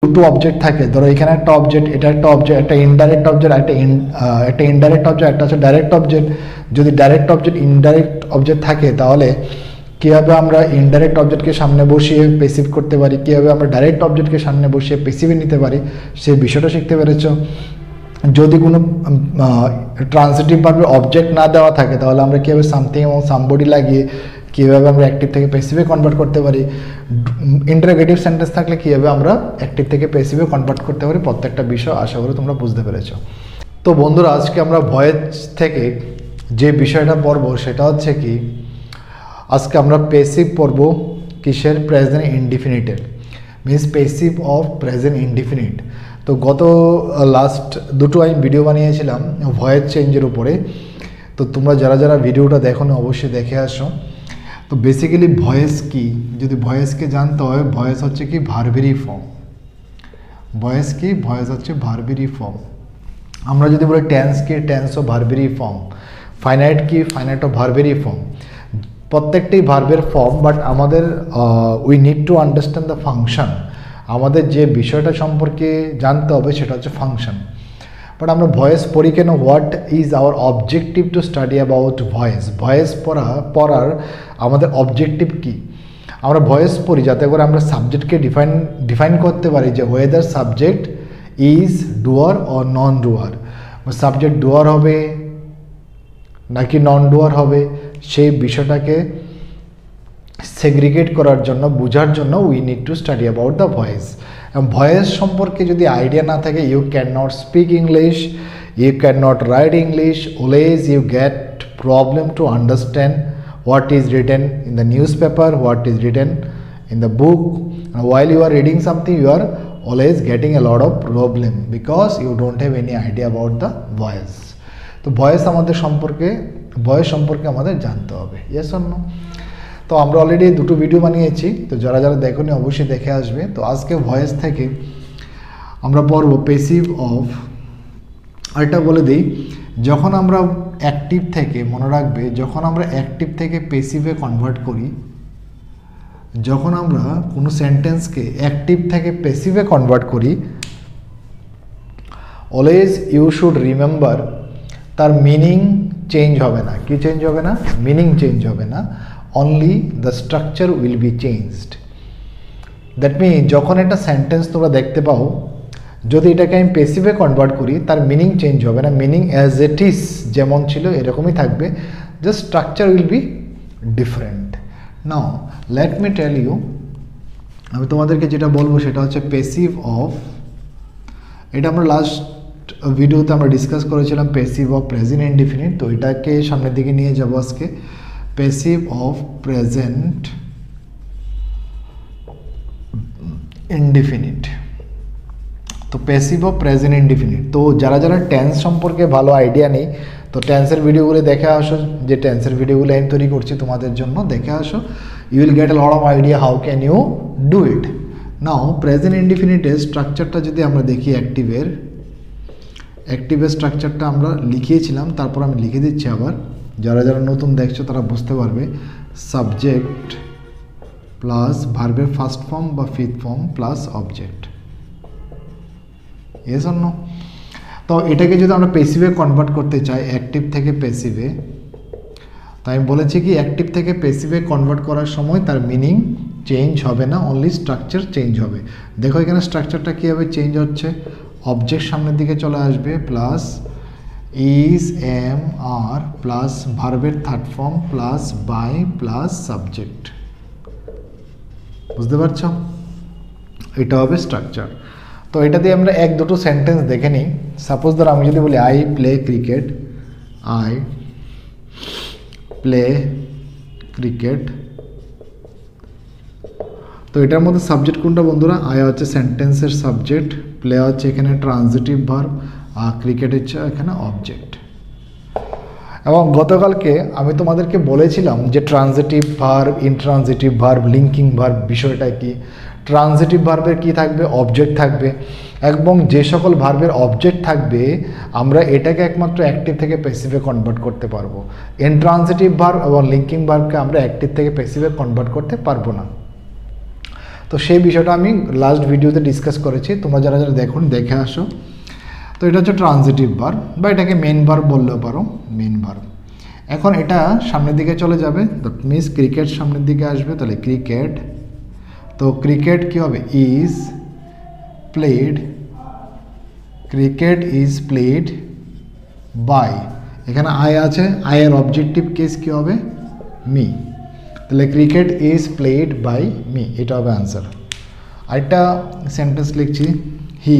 দুটো অবজেক্ট থাকে, ধরো এখানে একটা অবজেক্ট, এটা একটা অবজেক্ট, একটা ইনডাইরেক্ট অবজেক্ট, একটা ইনডাইরেক্ট অবজেক্ট, একটা হচ্ছে ডাইরেক্ট অবজেক্ট। যদি ডাইরেক্ট অবজেক্ট ইনডাইরেক্ট অবজেক্ট থাকে তাহলে কীভাবে আমরা ইনডাইরেক্ট অবজেক্টকে সামনে বসিয়ে পেসিভ করতে পারি, কীভাবে আমরা ডাইরেক্ট অবজেক্টকে সামনে বসিয়ে পেসিভে নিতে পারি, সেই বিষয়টা শিখতে পেরেছ। যদি কোনো ট্রান্সিটিভ ভার্বের অবজেক্ট না দেওয়া থাকে তাহলে আমরা কীভাবে সামথিং এবং সামবডি লাগিয়ে কীভাবে আমরা অ্যাক্টিভ থেকে পেসিভে কনভার্ট করতে পারি। ইন্টারোগেটিভ সেন্টেন্স থাকলে কীভাবে আমরা অ্যাক্টিভ থেকে পেসিভে কনভার্ট করতে পারি, প্রত্যেকটা বিষয় আশা করি তোমরা বুঝতে পেরেছো। তো বন্ধুরা, আজকে আমরা ভয়েস থেকে যে বিষয়টা পড়বো সেটা হচ্ছে কি, আজকে আমরা পেসিভ পড়বো কিসের, প্রেজেন্ট ইনডিফিনিটের, means passive of present indefinite. তো গত লাস্ট দুটো আমি ভিডিও বানিয়েছিলাম ভয়েস চেঞ্জের উপরে, তো তোমরা যারা যারা ভিডিওটা দেখো না অবশ্যই দেখে আসো। তো বেসিক্যালি ভয়েস কি, যদি ভয়েসকে জানতে হয়, ভয়েস হচ্ছে কি ভার্বেরি ফর্ম। ভয়েস কি, ভয়েস হচ্ছে ভার্বেরি ফর্ম। আমরা যদি বলি টেন্স কি, টেন্স ও ভার্বেরি ফর্ম। ফাইনাইট কি, ফাইনাইট ও ভার্বেরি ফর্ম। প্রত্যেকটাই ভার্বের ফর্ম, বাট আমাদের we need to understand the function. আমাদের যে বিষয়টা সম্পর্কে জানতে হবে সেটা হচ্ছে ফাংশন। বাট আমরা ভয়েস পড়ি কেন, what is our objective two study about voice. Voice পড়ার আমাদের অবজেক্টিভ কি, আমরা ভয়েস পড়ি যাতে করে আমরা সাবজেক্টকে ডিফাইন করতে পারি যে whether subject is doer or non doer, subject doer হবে নাকি নন ডুয়ার হবে, সেই বিষয়টাকে সেগ্রিগেট করার জন্য, বোঝার জন্য we need to study about the voice. Voice সম্পর্কে যদি আইডিয়া না থাকে, you can not speak English, you can not write English, always you get problem to understand what is written in the newspaper, what is written in the book. And while you are reading something, you are always getting a lot of problem because you don't have any idea about the voice. তো voice সম্পর্কে আমাদের জানতে হবে, yes or no. তো আমরা already দুটো video বানিয়েছি, তো যারা যারা দেখোনি অবশ্যই দেখে আসবে। তো আজকে ভয়েস থেকে আমরা পড়ব পেসিভ অফ। আরেকটা বলে দিই, যখন আমরা অ্যাক্টিভ থেকে, মনে রাখবে, যখন আমরা অ্যাক্টিভ থেকে পেসিভে কনভার্ট করি, যখন আমরা কোনো সেন্টেন্সকে অ্যাক্টিভ থেকে পেসিভে কনভার্ট করি, অলওয়েজ ইউ শুড রিমেম্বার তার মিনিং চেঞ্জ হবে না। কি চেঞ্জ হবে না? মিনিং চেঞ্জ হবে না, only the structure will be changed. That mean যখন একটা সেন্টেন্স তোমরা দেখতে পাও, যদি এটাকে আমি পেসিভে কনভার্ট করি তার মিনিং চেঞ্জ হবে না, মিনিং অ্যাজ ইট ইজ যেমন ছিল এরকমই থাকবে, just structure will be different. Now let me tell you, আমি তোমাদেরকে যেটা বলবো সেটা হচ্ছে পেসিভ অফ। এটা আমরা লাস্ট ভিডিওতে আমরা ডিসকাস করেছিলাম পেসিভ অফ প্রেজেন্ট ইনডিফিনিট, তো এটাকে সামনের দিকে নিয়ে যাবো আজকে। Passive of present indefinite. তো প্যাসিভ অফ প্রেজেন্ট ইনডিফিনিট। তো যারা যারা টেন্স সম্পর্কে ভালো আইডিয়া নেই, তো টেন্সের ভিডিওগুলো দেখে আসো, যে টেন্সের ভিডিওগুলো আমি তৈরি করছি তোমাদের জন্য, দেখে আসো, you will get a lot of idea how can you do it. Now present ইনডিফিনিটের স্ট্রাকচারটা যদি আমরা দেখি, অ্যাক্টিভের স্ট্রাকচারটা আমরা লিখিয়েছিলাম, তারপর আমি লিখে দিচ্ছি আবার, যারা যারা নতুন দেখছো তারা বুঝতে পারবে। সাবজেক্ট প্লাস ভার্বের ফার্স্ট ফর্ম বা ফিফথ ফর্ম প্লাস অবজেক্ট, এর জন্য। তো এটাকে যদি আমরা পেসিভে কনভার্ট করতে চাই, অ্যাক্টিভ থেকে পেসিভে, তাই আমি বলেছি কি অ্যাক্টিভ থেকে পেসিভে কনভার্ট করার সময় তার মিনিং চেঞ্জ হবে না, অনলি স্ট্রাকচার চেঞ্জ হবে। দেখো এখানে স্ট্রাকচারটা কীভাবে চেঞ্জ হচ্ছে, অবজেক্ট সামনের দিকে চলে আসবে, plus is, am, are, plus ভার্বের third form, plus by, plus subject. বুঝতে পারছ? এটা হবে স্ট্রাকচার। তো এটা দিয়ে আমরা এক দুটো সেন্টেন্স দেখে নিই। সাপোজ ধর আমি যদি বলি I play cricket, I play cricket, তো এটার মধ্যে সাবজেক্ট কোনটা বন্ধুরা? আই হচ্ছে সেন্টেন্সের সাবজেক্ট, প্লে হচ্ছে এখানে ট্রানজিটিভ ভার্ব, আর ক্রিকেট হচ্ছে এখানে অবজেক্ট। এবং গতকালকে আমি তোমাদেরকে বলেছিলাম যে transitive verb, intransitive verb, linking verb বিষয়টা কি। ট্রানজিটিভ ভার্বের কি থাকবে? অবজেক্ট থাকবে, এবং যে সকল ভার্বের অবজেক্ট থাকবে আমরা এটাকে একমাত্র অ্যাক্টিভ থেকে প্যাসিভে কনভার্ট করতে পারবো। ইনট্রানজিটিভ ভার্ব এবং লিঙ্কিং ভার্বকে আমরা অ্যাক্টিভ থেকে প্যাসিভে কনভার্ট করতে পারবো না। তো সেই বিষয়টা আমি লাস্ট ভিডিওতে ডিসকাস করেছি, তোমরা যারা যারা দেখুন দেখে আসো। তো এটা হচ্ছে ট্রানজিটিভ ভার্ব বা এটাকে মেন ভার্ব বললেও পারো, মেন ভার্ব। এখন এটা সামনের দিকে চলে যাবে, দ্যাট মিনস ক্রিকেট সামনের দিকে আসবে, তাহলে ক্রিকেট। তো ক্রিকেট কী হবে, is played, cricket is played by, এখানে আই আছে, আয়ের অবজেক্টিভ কেস কী হবে, মি, তাহলে cricket is played by me, এটা হবে অ্যান্সার। আরেকটা সেন্টেন্স লিখছি, হি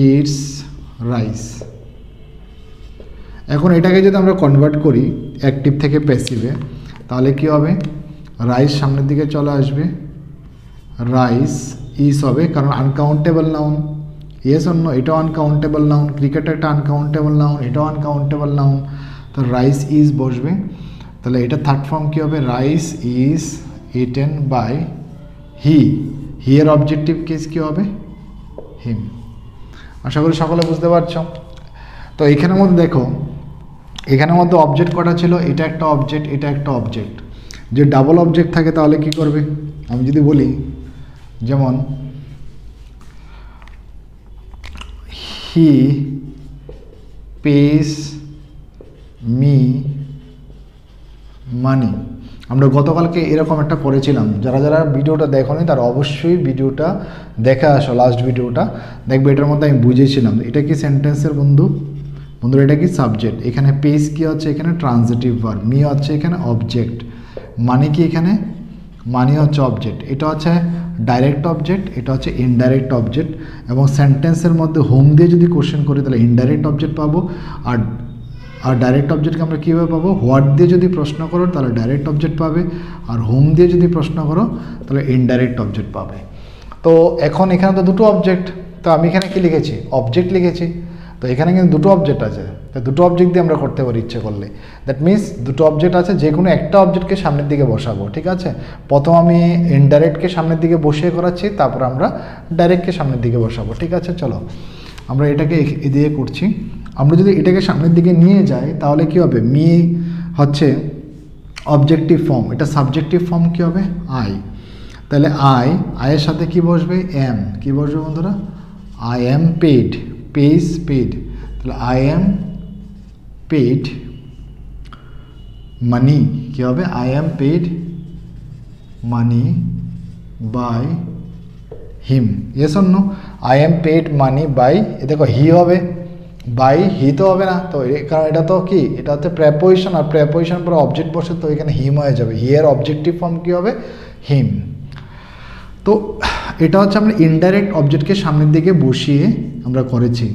ইটস রাইস। এখন এটাকে যদি আমরা কনভার্ট করি অ্যাক্টিভ থেকে প্যাসিভে, তাহলে কি হবে, রাইস সামনের দিকে চলে আসবে, রাইস ইজ হবে, কারণ আনকাউন্টেবল নাউন, ইয়েস অন্য, এটাও আনকাউন্টেবল নাউন, ক্রিকেট একটা আনকাউন্টেবল নাউন, এটাও আনকাউন্টেবল নাউন, তো রাইস ইজ বসবে। তাহলে এটা থার্ড ফর্ম কী হবে, রাইস ইজ ইটেন বাই হি, এর অবজেক্টিভ কেস কী হবে, হিম। আশা করি সকলে বুঝতে পারছো। তো এখানের মধ্যে দেখো, এখানের মধ্যে অবজেক্ট কটা ছিল, এটা একটা অবজেক্ট, এটা একটা অবজেক্ট। যে ডাবল অবজেক্ট থাকে তাহলে কি করবে, আমি যদি বলি যেমন হি পেস মি মানি। আমরা গতকালকে এরকম একটা করেছিলাম, যারা যারা ভিডিওটা দেখোনি তারা অবশ্যই ভিডিওটা দেখে আসো, লাস্ট ভিডিওটা দেখবে, এটার মধ্যে আমি বুঝিয়েছিলাম এটা কি সেন্টেন্সের বন্ধুরা এটা কি সাবজেক্ট, এখানে পেস কি হচ্ছে, এখানে ট্রানজিটিভ ভার্ব, মি হচ্ছে এখানে অবজেক্ট, মানি কি এখানে, মানি হচ্ছে অবজেক্ট, এটা হচ্ছে ডাইরেক্ট অবজেক্ট, এটা হচ্ছে ইনডাইরেক্ট অবজেক্ট। এবং সেন্টেন্সের মধ্যে হোম দিয়ে যদি কোশ্চেন করি তাহলে ইনডাইরেক্ট অবজেক্ট পাবো, আর ডাইরেক্ট অবজেক্টকে আমরা কীভাবে পাবো, হোয়াট দিয়ে যদি প্রশ্ন করো তাহলে ডাইরেক্ট অবজেক্ট পাবে, আর হোম দিয়ে যদি প্রশ্ন করো তাহলে ইনডাইরেক্ট অবজেক্ট পাবে। তো এখন এখানে তো দুটো অবজেক্ট, তো আমি এখানে কি লিখেছি, অবজেক্ট লিখেছি। তো এখানে কিন্তু দুটো অবজেক্ট আছে, তো দুটো অবজেক্ট দিয়ে আমরা করতে পারি ইচ্ছে করলে, দ্যাট মিনস দুটো অবজেক্ট আছে, যে কোনো একটা অবজেক্টকে সামনের দিকে বসাবো, ঠিক আছে। প্রথম আমি ইনডাইরেক্টকে সামনের দিকে বসিয়ে করাচ্ছি, তারপর আমরা ডাইরেক্টকে সামনের দিকে বসাবো, ঠিক আছে। চলো আমরা এটাকে দিয়ে করছি। আমরা যদি এটাকে সামনের দিকে নিয়ে যাই তাহলে কি হবে, মি হচ্ছে অবজেক্টিভ ফর্ম, এটা সাবজেক্টিভ ফর্ম কি হবে, আই। তাহলে আয়ের সাথে কি বসবে, এম, কি বসবে বন্ধুরা, I am paid, page paid, তাহলে আই এম পেড মানি কি হবে, I am paid money by him, yes or no, I am paid money by, দেখো হি হবে, বাই হি তো হবে না, তো কারণ এটা তো কি, এটা হচ্ছে প্রেপোজিশন, আর প্রেপোজিশন পরে অবজেক্ট বসে, তো এখানে হিম হয়ে যাবে, হি এর অবজেক্টিভ ফর্ম কী হবে, হিম। তো এটা হচ্ছে আমরা ইনডাইরেক্ট অবজেক্টকে সামনের দিকে বসিয়ে আমরা করেছি।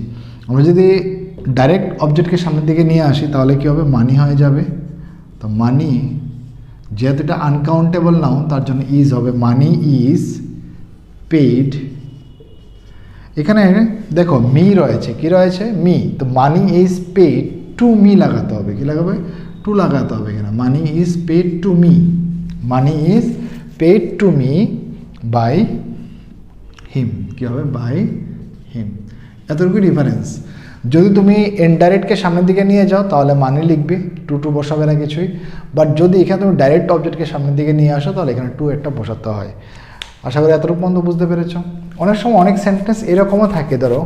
আমরা যদি ডাইরেক্ট অবজেক্টকে সামনের দিকে নিয়ে আসি তাহলে কী হবে, মানি হয়ে যাবে। তো মানি যেহেতু এটা আনকাউন্টেবল নাউন তার জন্য ইজ হবে, মানি ইজ পেড। এখানে দেখো মি রয়েছে, কি রয়েছে, মি, তো money is paid to me লাগাতে হবে, কি লাগাবে, টু লাগাতে হবে এখানে, money is paid to me, money is paid to me by him, কী হবে, বাই হিম। এতটুকু ডিফারেন্স। যদি তুমি ইনডাইরেক্টকে সামনের দিকে নিয়ে যাও তাহলে মানি লিখবে, টু বসাবে না কিছুই, বাট যদি এখানে তুমি ডাইরেক্ট অবজেক্টকে সামনের দিকে নিয়ে আসো তাহলে এখানে টু একটা বসাতে হয়। আশা করি এতটুকু পর্যন্ত বুঝতে পেরেছ। অনেক সময় অনেক সেন্টেন্স এরকমও থাকে, ধরো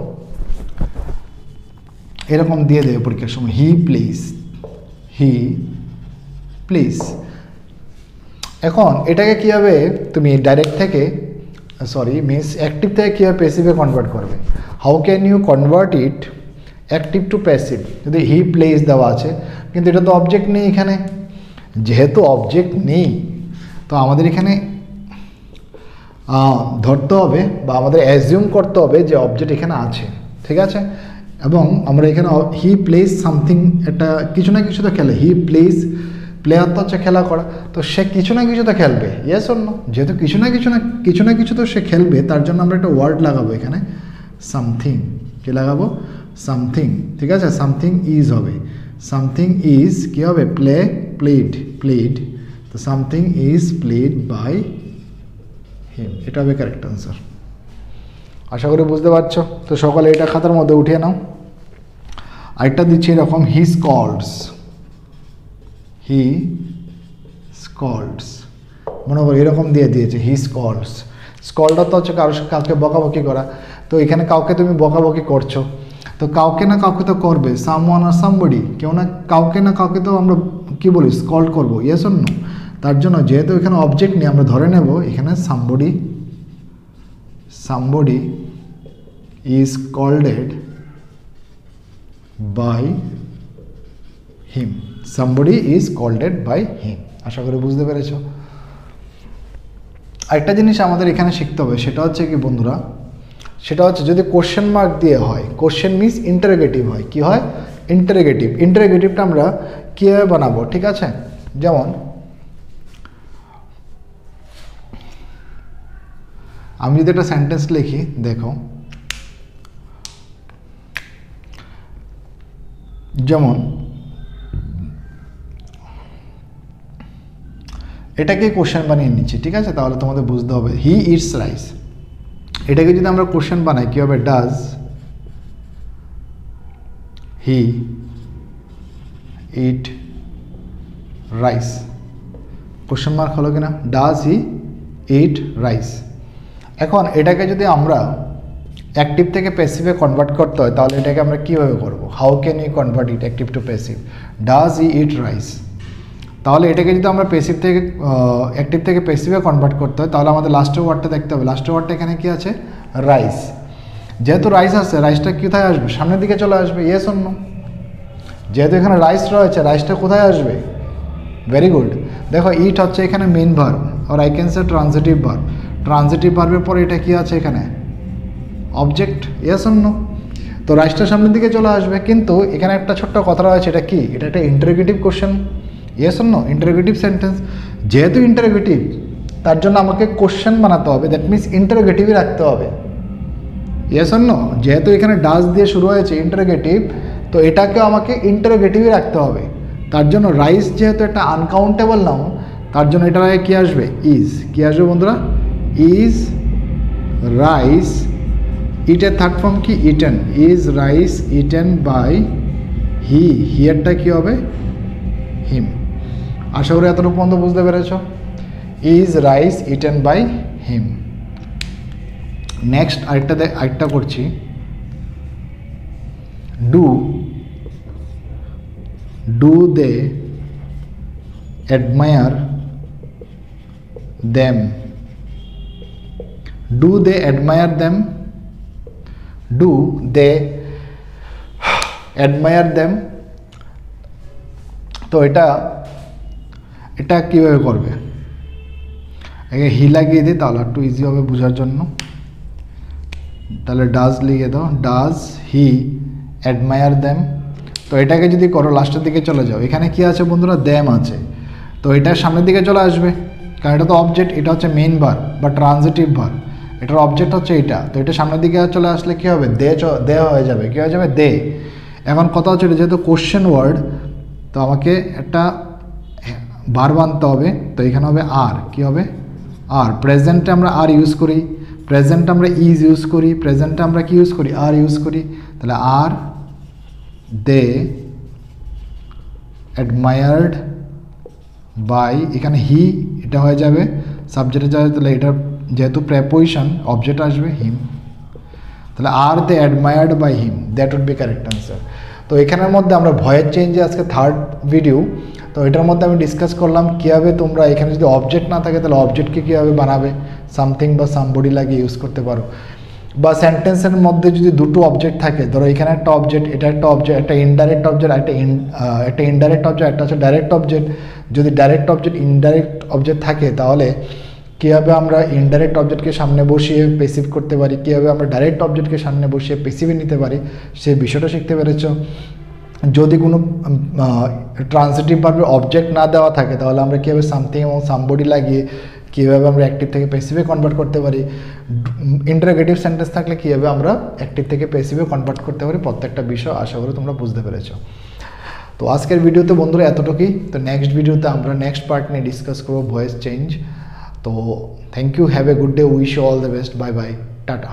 এরকম দিয়ে দেবে পরীক্ষার সময়, হি প্লিজ, হি প্লিজ। এখন এটাকে কীভাবে তুমি ডাইরেক্ট থেকে মিনস অ্যাক্টিভ থেকে কীভাবে প্যাসিভে কনভার্ট করবে, how can you convert it active to passive. যদি হি প্লেস দেওয়া আছে কিন্তু এটা তো অবজেক্ট নেই এখানে, যেহেতু অবজেক্ট নেই তো আমাদের এখানে ধরতে হবে বা আমাদের অ্যাজিউম করতে হবে যে অবজেক্ট এখানে আছে, ঠিক আছে। এবং আমরা এখানে হি প্লেস সামথিং, একটা কিছু না কিছু তো খেলে, হি প্লেস, প্লেয়ার তো হচ্ছে খেলা করা, তো সে কিছু না কিছু তো খেলবে, ইয়েস অর নো, যেহেতু কিছু না কিছু তো সে খেলবে, তার জন্য আমরা একটা ওয়ার্ড লাগাবো এখানে, সামথিং, কি লাগাবো, সামথিং, ঠিক আছে। সামথিং ইজ হবে, সামথিং ইজ কী হবে, প্লেড, তো something is played by him, এটা হবে কারেক্ট আনসার। আশা করি বুঝতে পারছো। তো সকালে এটা খাতার মধ্যে উঠিয়ে নাও। আরেকটা দিচ্ছি এরকম, হি স্কল্ডস, স্কল্ডস, মনে করো এরকম দিয়ে দিয়েছে হি স্কল্ডস। স্কল্ডটা তো হচ্ছে কাউকে বকাবকি করা, তো এখানে কাউকে তুমি বকাবকি করছো, তো কাউকে না কাউকে তো করবে, সামওয়ান আর সামবডি, কেউ না কাউকে তো আমরা কি বলি স্কল্ড করবো, ইয়েস অর নো। তার জন্য যেহেতু এখানে অবজেক্ট নিয়ে আমরা ধরে নেব এখানে somebody is scolded by him, somebody is scolded by him. আশা করি বুঝতে পেরেছ। আরেকটা জিনিস আমাদের এখানে শিখতে হবে, সেটা হচ্ছে কি বন্ধুরা, সেটা হচ্ছে যদি কোশ্চেন মার্ক দিয়ে হয়, কোশ্চেন মিনস ইন্টারোগেটিভ হয়, কি হয় ইন্টারোগেটিভ। ইন্টারোগেটিভটা আমরা কীভাবে বানাবো, ঠিক আছে, যেমন আমি যদি একটা সেন্টেন্স লিখি, দেখো যেমন এটাকে কোশ্চেন বানিয়ে নিচ্ছি, ঠিক আছে, তাহলে তোমাদের বুঝতে হবে হি ইটস রাইস। এটাকে যদি আমরা কোশ্চেন বানাই কী হবে, does he eat rice, question mark হলো কিনা, ডাজ হি ইট রাইস। এখন এটাকে যদি আমরা অ্যাক্টিভ থেকে প্যাসিভে কনভার্ট করতে হয় তাহলে এটাকে আমরা কীভাবে করবো, how can you convert it active to passive, does he eat rice. তাহলে এটাকে যদি আমরা প্যাসিভ থেকে অ্যাক্টিভ থেকে প্যাসিভে কনভার্ট করতে হয় তাহলে আমাদের লাস্টের ওয়ার্ডটা দেখতে হবে, লাস্টের ওয়ার্ডটা এখানে কি আছে, রাইস। যেহেতু রাইস আছে, রাইসটা কোথায় আসবে, সামনের দিকে চলে আসবে, ইয়েস অর নো। যেহেতু এখানে রাইস রয়েছে, রাইসটা কোথায় আসবে, ভেরি গুড। দেখো ইট হচ্ছে এখানে মেইন ভার্ব, আর I can say transitive verb, transitive ভার্বের পরে এটা কি আছে এখানে অবজেক্ট, ইয়েস অর নো। তো রাইসটা সামনের দিকে চলে আসবে, কিন্তু এখানে একটা ছোট্ট কথা রয়েছে, এটা কি, এটা একটা interrogative question, yes or no, interrogative sentence. যেহেতু ইন্টারোগেটিভ তার জন্য আমাকে কোশ্চেন বানাতে হবে, দ্যাট মিনস ইন্টারোগেটিভই রাখতে হবে, ইয়েস অর নো। যেহেতু এখানে ডাজ দিয়ে শুরু হয়েছে ইন্টারোগেটিভ, তো এটাকেও আমাকে ইন্টারোগেটিভই রাখতে হবে। তার জন্য রাইস যেহেতু একটা আনকাউন্টেবল নাউন, তার জন্য এটার আগে কী আসবে, ইজ, কী আসবে বন্ধুরা, ইজ রাইস, ইটের থার্ড ফর্ম কি, eaten, is rice eaten by he, হিয়ারটা কী হবে, হিম। আশা করি এতটুকু পর্যন্ত বুঝতে পেরেছ, is rice eaten by him. Next আরেকটা করছি, do they admire them, do they admire them, do they admire them. তো এটা কীভাবে করবে, হি লাগিয়ে দিই তাহলে একটু ইজি হবে বোঝার জন্য। তাহলে ডাজ লিখে দাও, ডাজ হি অ্যাডমায়ার দেম। তো এটাকে যদি করো লাস্টের দিকে চলে যাও, এখানে কি আছে বন্ধুরা, দেম আছে, তো এটা সামনের দিকে চলে আসবে, কারণ এটা তো অবজেক্ট, এটা হচ্ছে মেইন ভার্ব বা ট্রানজিটিভ ভার্ব, এটার অবজেক্ট হচ্ছে এটা, তো এটা সামনের দিকে চলে আসলে কী হবে, দে হয়ে যাবে, কী হয়ে যাবে, দে। এখন কথা হচ্ছে এটা যেহেতু কোশ্চেন ওয়ার্ড, তো আমাকে একটা ভার্ব আনতে হবে, তো এখানে হবে আর, কি হবে, আর। প্রেজেন্টে আমরা আর ইউজ করি, প্রেজেন্টে আমরা ইজ ইউজ করি, প্রেজেন্টে আমরা কি ইউজ করি, আর ইউজ করি। তাহলে আর দে অ্যাডমায়ার্ড বাই, এখানে হি এটা হয়ে যাবে সাবজেক্টে যাবে, তাহলে এটা যেহেতু প্রেপোজিশন অবজেক্ট আসবে হিম, তাহলে are they admired by him, that would be correct answer. তো এখানের মধ্যে আমরা ভয়েস চেঞ্জে আজকে থার্ড ভিডিও, তো এটার মধ্যে আমি ডিসকাস করলাম কীভাবে তোমরা এখানে যদি অবজেক্ট না থাকে তাহলে অবজেক্টকে কীভাবে বানাবে, সামথিং বা সামবডি লাগিয়ে ইউজ করতে পারো, বা সেন্টেন্সের মধ্যে যদি দুটো অবজেক্ট থাকে, ধরো এখানে একটা অবজেক্ট, এটা একটা অবজেক্ট, একটা ইনডাইরেক্ট অবজেক্ট, একটা ইনডাইরেক্ট অবজেক্ট, একটা হচ্ছে ডাইরেক্ট অবজেক্ট। যদি ডাইরেক্ট অবজেক্ট ইনডাইরেক্ট অবজেক্ট থাকে তাহলে কীভাবে আমরা ইনডাইরেক্ট অবজেক্টকে সামনে বসিয়ে পেসিভ করতে পারি, কীভাবে আমরা ডাইরেক্ট অবজেক্টকে সামনে বসিয়ে পেসিভে নিতে পারি, সেই বিষয়টা শিখতে পেরেছ। যদি কোনো ট্রান্সিটিভ ভার্বের অবজেক্ট না দেওয়া থাকে তাহলে আমরা কীভাবে সামথিং এবং সামবডি লাগিয়ে কীভাবে আমরা অ্যাক্টিভ থেকে প্যাসিভে কনভার্ট করতে পারি, ইন্টারোগেটিভ সেন্টেন্স থাকলে কীভাবে আমরা অ্যাক্টিভ থেকে প্যাসিভে কনভার্ট করতে পারি, প্রত্যেকটা বিষয় আশা করি তোমরা বুঝতে পেরেছো। তো আজকের ভিডিওতে বন্ধুরা এতটুকুই, তো নেক্সট ভিডিওতে আমরা নেক্সট পার্ট নিয়ে ডিসকাস করবো ভয়েস চেঞ্জ। তো thank you, have a good day, wish you all the best, bye bye, tata.